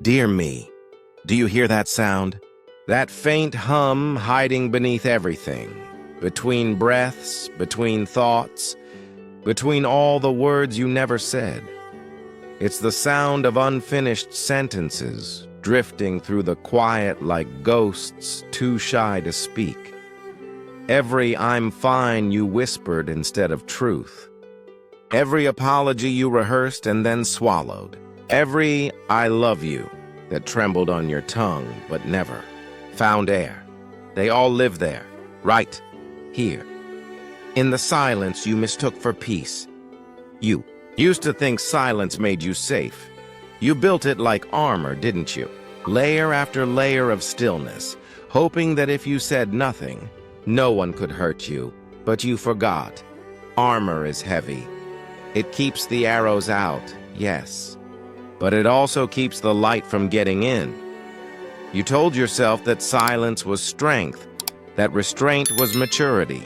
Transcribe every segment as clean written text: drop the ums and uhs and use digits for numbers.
Dear me, do you hear that sound? That faint hum hiding beneath everything, between breaths, between thoughts, between all the words you never said. It's the sound of unfinished sentences drifting through the quiet like ghosts too shy to speak. Every "I'm fine" you whispered instead of truth. Every apology you rehearsed and then swallowed. Every "I love you" that trembled on your tongue but never found air. They all live there, right here. In the silence you mistook for peace. You used to think silence made you safe. You built it like armor, didn't you? Layer after layer of stillness, hoping that if you said nothing, no one could hurt you. But you forgot. Armor is heavy. It keeps the arrows out, yes, but it also keeps the light from getting in. You told yourself that silence was strength, that restraint was maturity,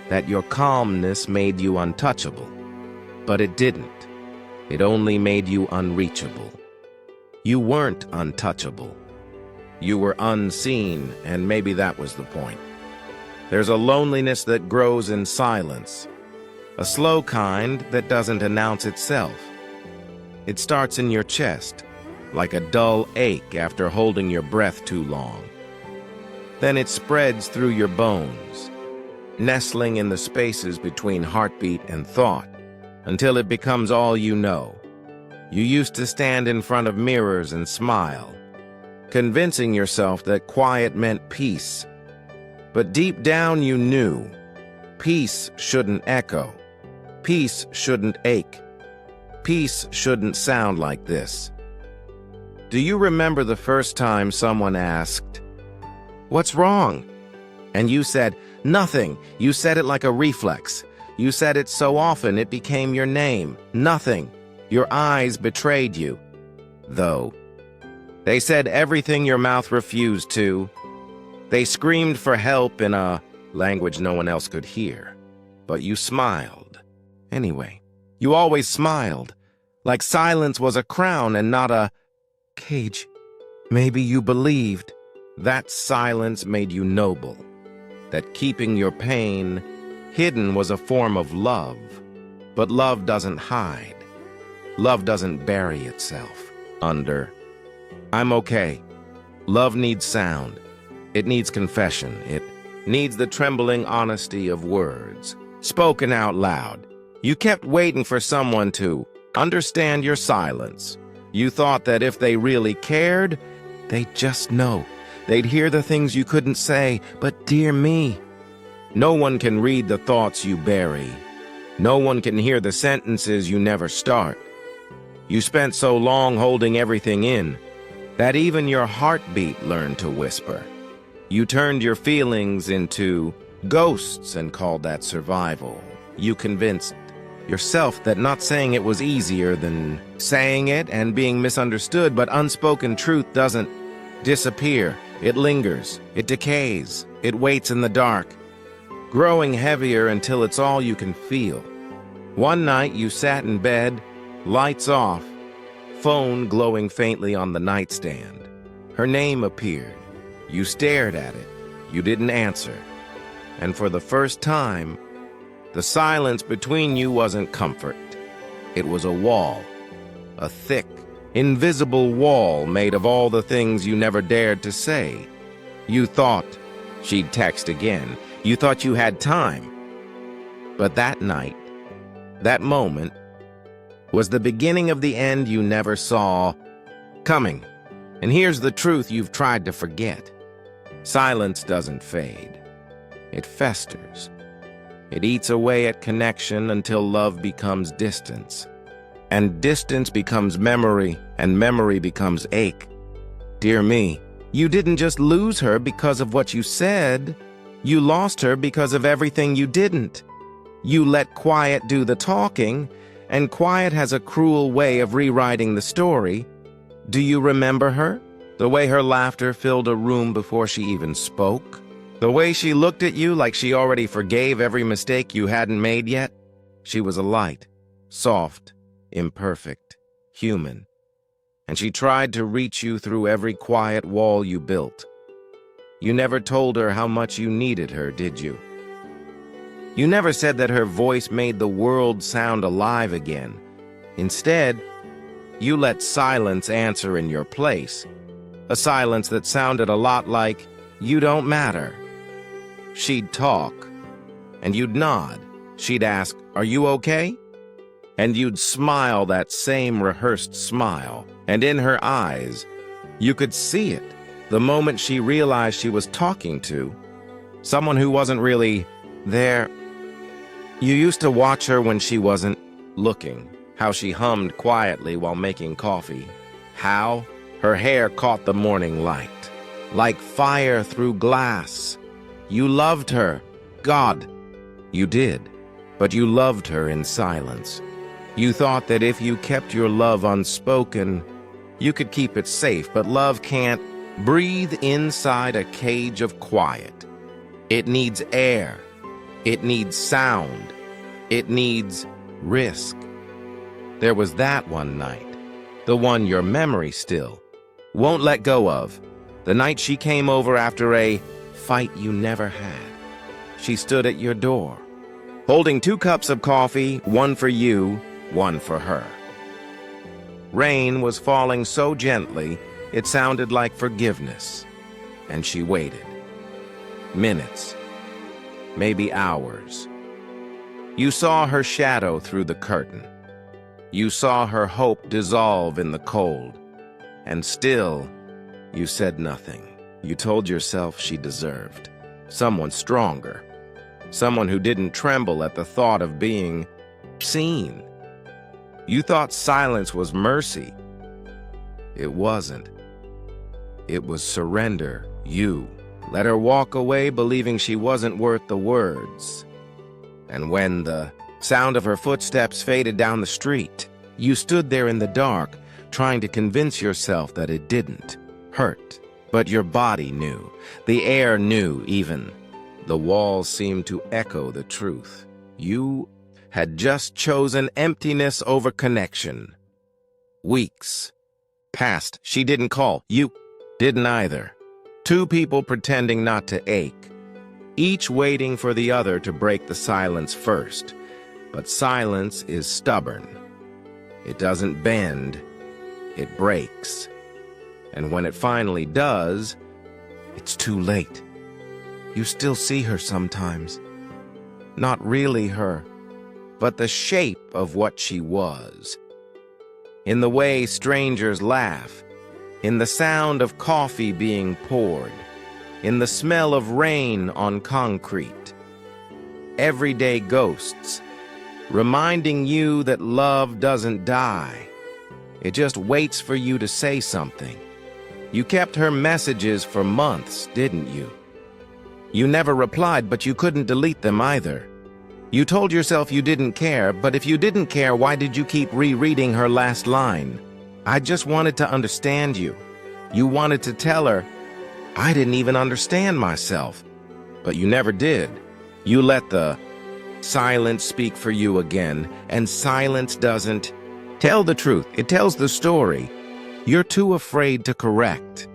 that your calmness made you untouchable. But it didn't. It only made you unreachable. You weren't untouchable. You were unseen, and maybe that was the point. There's a loneliness that grows in silence, a slow kind that doesn't announce itself. It starts in your chest, like a dull ache after holding your breath too long. Then it spreads through your bones, nestling in the spaces between heartbeat and thought, until it becomes all you know. You used to stand in front of mirrors and smile, convincing yourself that quiet meant peace. But deep down you knew, peace shouldn't echo. Peace shouldn't ache. Peace shouldn't sound like this. Do you remember the first time someone asked, "What's wrong?" And you said, "Nothing." You said it like a reflex. You said it so often it became your name. Nothing. Your eyes betrayed you. Though. They said everything your mouth refused to. They screamed for help in a language no one else could hear. But you smiled. Anyway, you always smiled, like silence was a crown and not a cage. Maybe you believed that silence made you noble, that keeping your pain hidden was a form of love. But love doesn't hide. Love doesn't bury itself under "I'm okay." Love needs sound. It needs confession. It needs the trembling honesty of words, spoken out loud. You kept waiting for someone to understand your silence. You thought that if they really cared, they'd just know. They'd hear the things you couldn't say. But dear me, no one can read the thoughts you bury. No one can hear the sentences you never start. You spent so long holding everything in that even your heartbeat learned to whisper. You turned your feelings into ghosts and called that survival. You convinced yourself that not saying it was easier than saying it and being misunderstood, but unspoken truth doesn't disappear. It lingers, it decays, it waits in the dark, growing heavier until it's all you can feel. One night you sat in bed, lights off, phone glowing faintly on the nightstand. Her name appeared. You stared at it. You didn't answer. And for the first time, the silence between you wasn't comfort. It was a wall, a thick, invisible wall made of all the things you never dared to say. You thought she'd text again. You thought you had time. But that night, that moment, was the beginning of the end you never saw coming. And here's the truth you've tried to forget. Silence doesn't fade. It festers. It eats away at connection until love becomes distance. And distance becomes memory, and memory becomes ache. Dear me, you didn't just lose her because of what you said. You lost her because of everything you didn't. You let quiet do the talking, and quiet has a cruel way of rewriting the story. Do you remember her? The way her laughter filled a room before she even spoke? The way she looked at you like she already forgave every mistake you hadn't made yet? She was a light, soft, imperfect, human. and she tried to reach you through every quiet wall you built. You never told her how much you needed her, did you? You never said that her voice made the world sound alive again. Instead, you let silence answer in your place, a silence that sounded a lot like, "You don't matter." She'd talk, and you'd nod. She'd ask, "Are you okay?" And you'd smile that same rehearsed smile, and in her eyes, you could see it the moment she realized she was talking to someone who wasn't really there. You used to watch her when she wasn't looking, how she hummed quietly while making coffee, how her hair caught the morning light, like fire through glass. You loved her. God, you did. But you loved her in silence. You thought that if you kept your love unspoken, you could keep it safe, but love can't breathe inside a cage of quiet. It needs air. It needs sound. It needs risk. There was that one night, the one your memory still won't let go of, the night she came over after a fight you never had. She stood at your door, holding 2 cups of coffee, one for you, one for her. Rain was falling so gently, it sounded like forgiveness, and she waited. Minutes, maybe hours. You saw her shadow through the curtain. You saw her hope dissolve in the cold, and still, you said nothing. You told yourself she deserved someone stronger, someone who didn't tremble at the thought of being seen. You thought silence was mercy. It wasn't. It was surrender. You let her walk away believing she wasn't worth the words. And when the sound of her footsteps faded down the street, you stood there in the dark, trying to convince yourself that it didn't hurt. But your body knew. The air knew even. The walls seemed to echo the truth. You had just chosen emptiness over connection. Weeks passed. She didn't call. You didn't either. 2 people pretending not to ache, each waiting for the other to break the silence first. But silence is stubborn. It doesn't bend. It breaks. And when it finally does, it's too late. You still see her sometimes. Not really her, but the shape of what she was. In the way strangers laugh, in the sound of coffee being poured, in the smell of rain on concrete. Everyday ghosts, reminding you that love doesn't die. It just waits for you to say something. You kept her messages for months, didn't you? You never replied, but you couldn't delete them either. You told yourself you didn't care, but if you didn't care, why did you keep rereading her last line? I just wanted to understand you. You wanted to tell her, I didn't even understand myself. But you never did. You let the silence speak for you again, and silence doesn't tell the truth. It tells the story. You're too afraid to correct.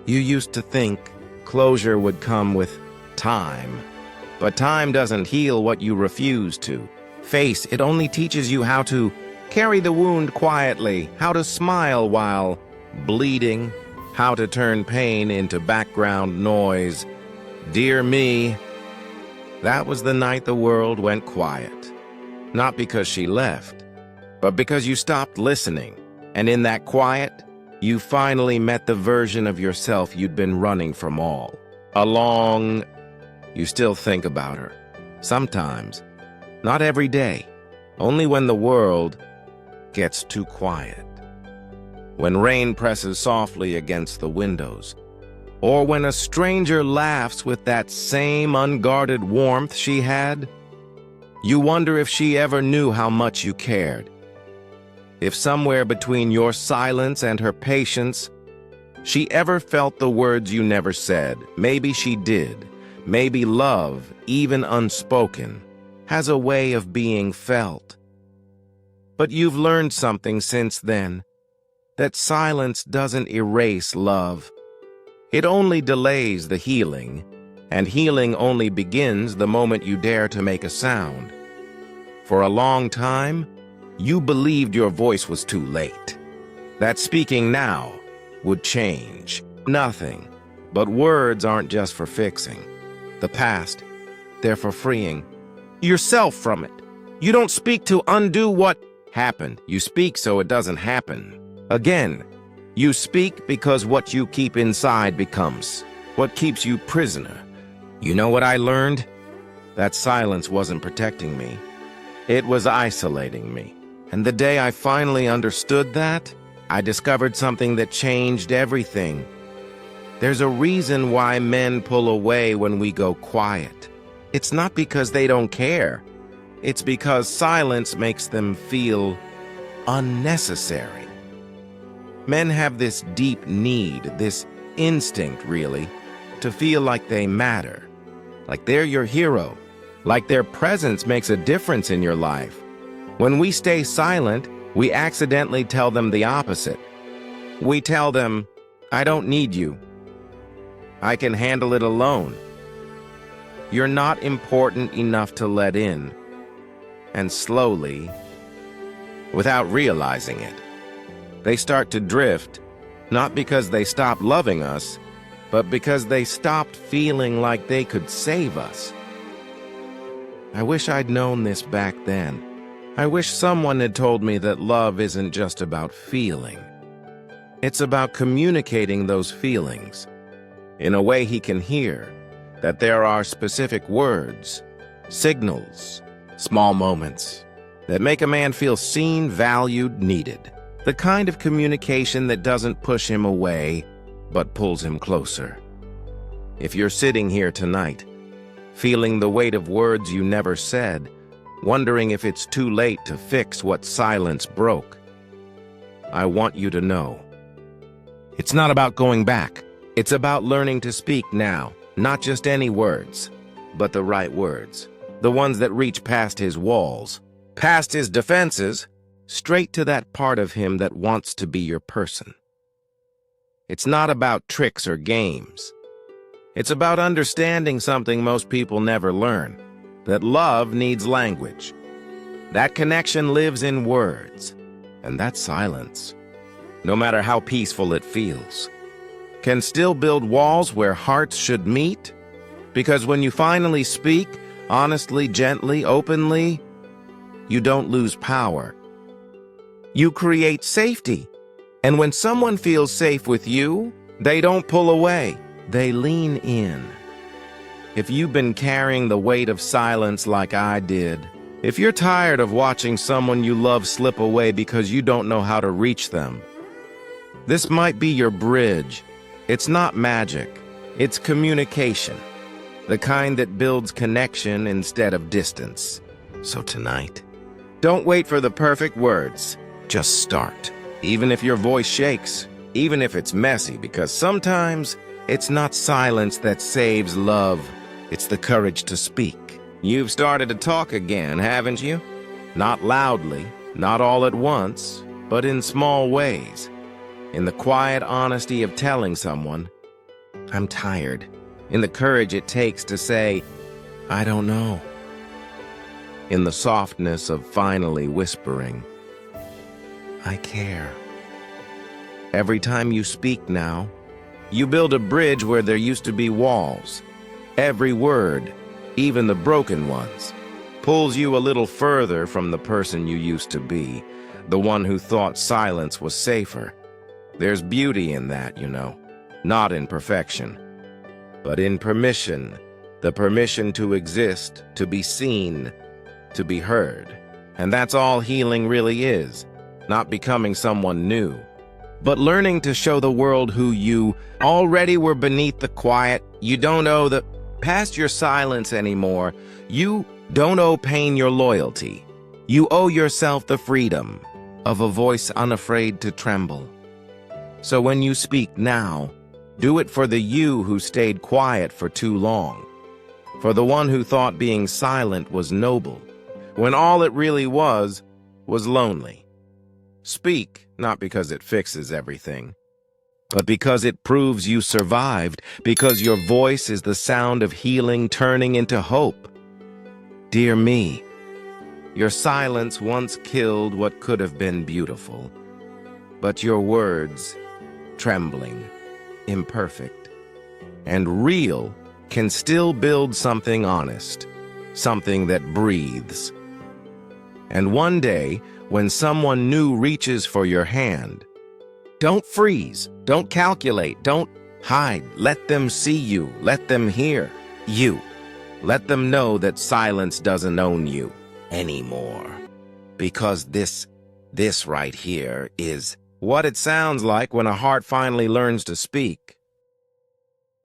You used to think closure would come with time. But time doesn't heal what you refuse to face. It only teaches you how to carry the wound quietly, how to smile while bleeding, how to turn pain into background noise. Dear me, that was the night the world went quiet. Not because she left, but because you stopped listening. And in that quiet, you finally met the version of yourself you'd been running from all along. You still think about her. Sometimes. Not every day. Only when the world gets too quiet. When rain presses softly against the windows. Or when a stranger laughs with that same unguarded warmth she had. You wonder if she ever knew how much you cared. If somewhere between your silence and her patience, she ever felt the words you never said. Maybe she did. Maybe love, even unspoken, has a way of being felt. But you've learned something since then. that silence doesn't erase love. It only delays the healing, and healing only begins the moment you dare to make a sound. For a long time, you believed your voice was too late, that speaking now would change nothing. But words aren't just for fixing the past, they're for freeing yourself from it. You don't speak to undo what happened. You speak so it doesn't happen again. You speak because what you keep inside becomes what keeps you prisoner. You know what I learned? That silence wasn't protecting me. It was isolating me. And the day I finally understood that, I discovered something that changed everything. There's a reason why men pull away when we go quiet. It's not because they don't care. It's because silence makes them feel unnecessary. Men have this deep need, this instinct, really, to feel like they matter, like they're your hero, like their presence makes a difference in your life. When we stay silent, we accidentally tell them the opposite. We tell them, I don't need you. I can handle it alone. You're not important enough to let in. And slowly, without realizing it, they start to drift, not because they stopped loving us, but because they stopped feeling like they could save us. I wish I'd known this back then. I wish someone had told me that love isn't just about feeling. It's about communicating those feelings in a way he can hear, that there are specific words, signals, small moments that make a man feel seen, valued, needed. The kind of communication that doesn't push him away, but pulls him closer. If you're sitting here tonight, feeling the weight of words you never said, wondering if it's too late to fix what silence broke, I want you to know. It's not about going back. It's about learning to speak now, not just any words, but the right words. The ones that reach past his walls, past his defenses, straight to that part of him that wants to be your person. It's not about tricks or games. It's about understanding something most people never learn, that love needs language. That connection lives in words, and that silence, no matter how peaceful it feels, can still build walls where hearts should meet. Because when you finally speak, honestly, gently, openly, you don't lose power. You create safety. And when someone feels safe with you, they don't pull away. They lean in. If you've been carrying the weight of silence like I did, if you're tired of watching someone you love slip away because you don't know how to reach them, this might be your bridge. It's not magic. It's communication. The kind that builds connection instead of distance. So tonight, don't wait for the perfect words. Just start. Even if your voice shakes, even if it's messy, because sometimes it's not silence that saves love. It's the courage to speak. You've started to talk again, haven't you? Not loudly, not all at once, but in small ways. In the quiet honesty of telling someone, I'm tired. In the courage it takes to say, I don't know. In the softness of finally whispering, I care. Every time you speak now, you build a bridge where there used to be walls. Every word, even the broken ones, pulls you a little further from the person you used to be, the one who thought silence was safer. There's beauty in that, you know, not in perfection, but in permission, the permission to exist, to be seen, to be heard. And that's all healing really is, not becoming someone new, but learning to show the world who you already were beneath the quiet. You don't owe the past your silence anymore. You don't owe pain your loyalty. You owe yourself the freedom of a voice unafraid to tremble. So when you speak now, do it for the you who stayed quiet for too long, for the one who thought being silent was noble, when all it really was lonely. Speak, not because it fixes everything, but because it proves you survived, because your voice is the sound of healing turning into hope. Dear me, your silence once killed what could have been beautiful, but your words, trembling, imperfect, and real, can still build something honest, something that breathes. And one day, when someone new reaches for your hand, don't freeze, don't calculate, don't hide. Let them see you, let them hear you. Let them know that silence doesn't own you anymore. Because this right here is what it sounds like when a heart finally learns to speak.